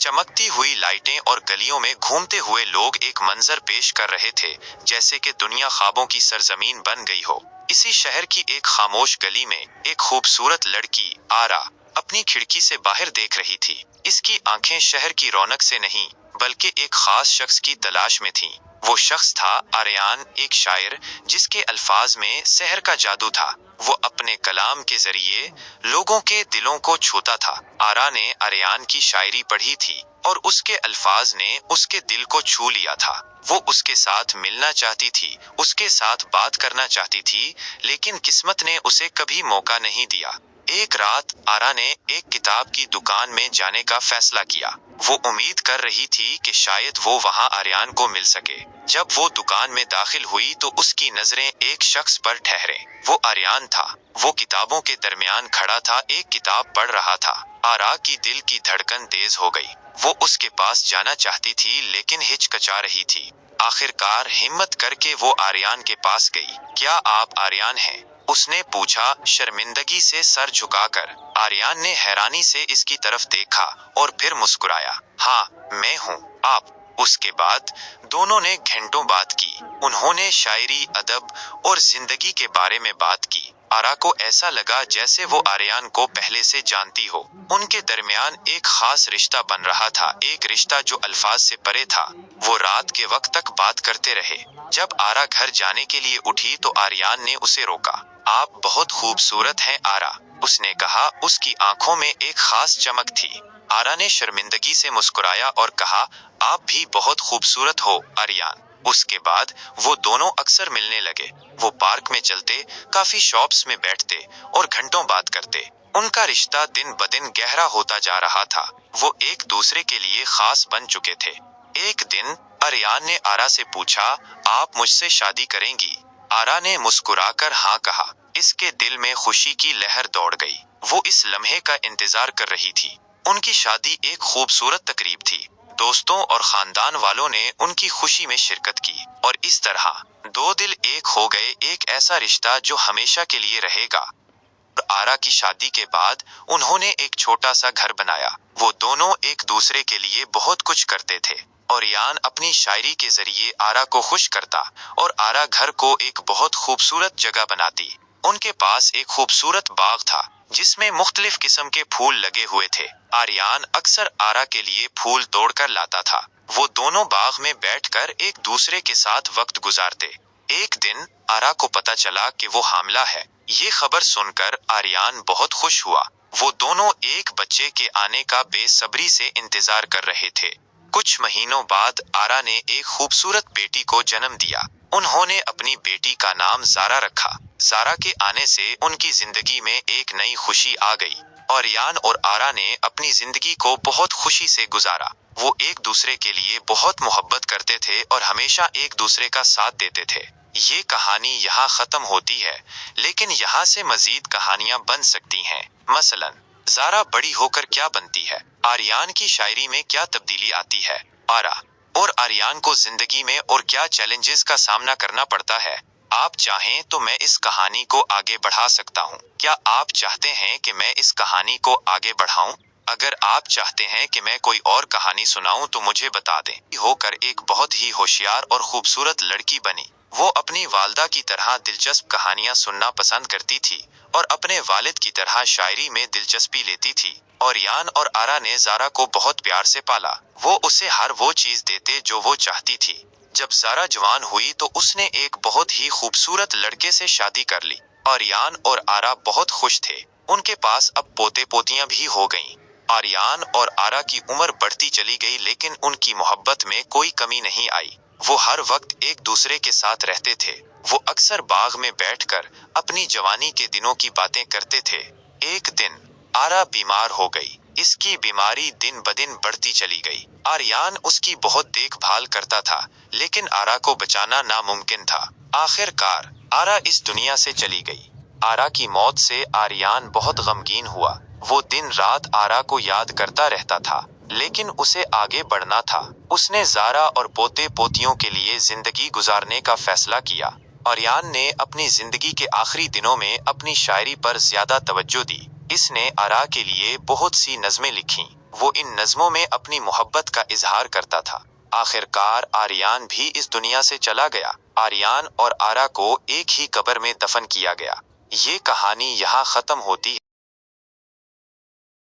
चमकती हुई लाइटें और गलियों में घूमते हुए लोग एक मंजर पेश कर रहे थे, जैसे कि दुनिया ख्वाबों की सरजमीन बन गई हो। इसी शहर की एक खामोश गली में एक खूबसूरत लड़की आरा अपनी खिड़की से बाहर देख रही थी। इसकी आंखें शहर की रौनक से नहीं बल्कि एक खास शख्स की तलाश में थीं। वो शख्स था आर्यान, एक शायर जिसके अल्फाज में शहर का जादू था। वो अपने कलाम के जरिए लोगों के दिलों को छूता था। आरा ने आर्यान की शायरी पढ़ी थी और उसके अल्फाज ने उसके दिल को छू लिया था। वो उसके साथ मिलना चाहती थी, उसके साथ बात करना चाहती थी, लेकिन किस्मत ने उसे कभी मौका नहीं दिया। एक रात आरा ने एक किताब की दुकान में जाने का फैसला किया। वो उम्मीद कर रही थी कि शायद वो वहां आर्यान को मिल सके। जब वो दुकान में दाखिल हुई तो उसकी नजरें एक शख्स पर ठहरे। वो आर्यान था। वो किताबों के दरमियान खड़ा था, एक किताब पढ़ रहा था। आरा की दिल की धड़कन तेज हो गई। वो उसके पास जाना चाहती थी लेकिन हिचकिचा रही थी। आखिरकार हिम्मत करके वो आर्यान के पास गई। क्या आप आर्यान हैं? उसने पूछा, शर्मिंदगी से सर झुकाकर। आर्यान ने हैरानी से इसकी तरफ देखा और फिर मुस्कुराया। हाँ, मैं हूँ। आप? उसके बाद दोनों ने घंटों बात की। उन्होंने शायरी, अदब और जिंदगी के बारे में बात की। आरा को ऐसा लगा जैसे वो आर्यान को पहले से जानती हो। उनके दरमियान एक खास रिश्ता बन रहा था, एक रिश्ता जो अल्फाज से परे था। वो रात के वक्त तक बात करते रहे। जब आरा घर जाने के लिए उठी तो आर्यान ने उसे रोका। आप बहुत खूबसूरत हैं आरा, उसने कहा। उसकी आंखों में एक खास चमक थी। आरा ने शर्मिंदगी से मुस्कुराया और कहा, आप भी बहुत खूबसूरत हो आर्यान। उसके बाद वो दोनों अक्सर मिलने लगे। वो पार्क में चलते, काफी शॉप्स में बैठते और घंटों बात करते। उनका रिश्ता दिन ब दिन गहरा होता जा रहा था। वो एक दूसरे के लिए खास बन चुके थे। एक दिन आर्यान ने आरा से पूछा, आप मुझसे शादी करेंगी? आरा ने मुस्कुराकर हाँ कहा। इसके दिल में खुशी की लहर दौड़ गई। वो इस लम्हे का इंतजार कर रही थी। उनकी शादी एक खूबसूरत तकरीब थी। दोस्तों और खानदान वालों ने उनकी खुशी में शिरकत की और इस तरह दो दिल एक हो गए, एक ऐसा रिश्ता जो हमेशा के लिए रहेगा। आरा की शादी के बाद उन्होंने एक छोटा सा घर बनाया। वो दोनों एक दूसरे के लिए बहुत कुछ करते थे। आर्यान अपनी शायरी के जरिए आरा को खुश करता और आरा घर को एक बहुत खूबसूरत जगह बनाती। उनके पास एक खूबसूरत बाग था जिसमें मुख्तलिफ किस्म के फूल लगे हुए थे। आर्यान अक्सर आरा के लिए फूल तोड़कर लाता था। वो दोनों बाग में बैठकर एक दूसरे के साथ वक्त गुजारते। एक दिन आरा को पता चला कि वो हामिला है। ये खबर सुनकर आर्यान बहुत खुश हुआ। वो दोनों एक बच्चे के आने का बेसब्री से इंतजार कर रहे थे। कुछ महीनों बाद आरा ने एक खूबसूरत बेटी को जन्म दिया। उन्होंने अपनी बेटी का नाम ज़ारा रखा। ज़ारा के आने से उनकी जिंदगी में एक नई खुशी आ गई। आर्यान और आरा ने अपनी जिंदगी को बहुत खुशी से गुजारा। वो एक दूसरे के लिए बहुत मोहब्बत करते थे और हमेशा एक दूसरे का साथ देते थे। ये कहानी यहाँ खत्म होती है, लेकिन यहाँ से मजीद कहानियां बन सकती हैं। मसलन, ज़ारा बड़ी होकर क्या बनती है? आर्यान की शायरी में क्या तब्दीली आती है? आरा और आर्यान को जिंदगी में और क्या चैलेंजेस का सामना करना पड़ता है? आप चाहें तो मैं इस कहानी को आगे बढ़ा सकता हूँ। क्या आप चाहते हैं कि मैं इस कहानी को आगे बढ़ाऊं? अगर आप चाहते हैं कि मैं कोई और कहानी सुनाऊं तो मुझे बता दें। होकर एक बहुत ही होशियार और खूबसूरत लड़की बनी। वो अपनी वालदा की तरह दिलचस्प कहानियां सुनना पसंद करती थी और अपने वालिद की तरह शायरी में दिलचस्पी लेती थी। आर्यान और आरा ने ज़ारा को बहुत प्यार से पाला। वो उसे हर वो चीज देते जो वो चाहती थी। जब ज़ारा जवान हुई तो उसने एक बहुत ही खूबसूरत लड़के से शादी कर ली। आर्यान और आरा बहुत खुश थे। उनके पास अब पोते पोतियां भी हो गईं। आर्यान और आरा की उम्र बढ़ती चली गई लेकिन उनकी मोहब्बत में कोई कमी नहीं आई। वो हर वक्त एक दूसरे के साथ रहते थे। वो अक्सर बाग में बैठकर अपनी जवानी के दिनों की बातें करते थे। एक दिन आरा बीमार हो गई। इसकी बीमारी दिन ब दिन बढ़ती चली गई। आर्यान उसकी बहुत देखभाल करता था, लेकिन आरा को बचाना नामुमकिन था। आखिरकार आरा इस दुनिया से चली गई। आरा की मौत से आर्यान बहुत गमगीन हुआ। वो दिन रात आरा को याद करता रहता था, लेकिन उसे आगे बढ़ना था। उसने ज़ारा और पोते पोतियों के लिए जिंदगी गुजारने का फैसला किया। आर्यान ने अपनी जिंदगी के आखिरी दिनों में अपनी शायरी पर ज्यादा तवज्जो दी। इसने आरा के लिए बहुत सी नज़में लिखीं, وہ ان نظموں میں اپنی محبت کا اظہار کرتا تھا۔ آخرکار آریان بھی اس دنیا سے چلا گیا۔ آریان اور آرا کو ایک ہی قبر میں دفن کیا گیا۔ یہ کہانی یہاں ختم ہوتی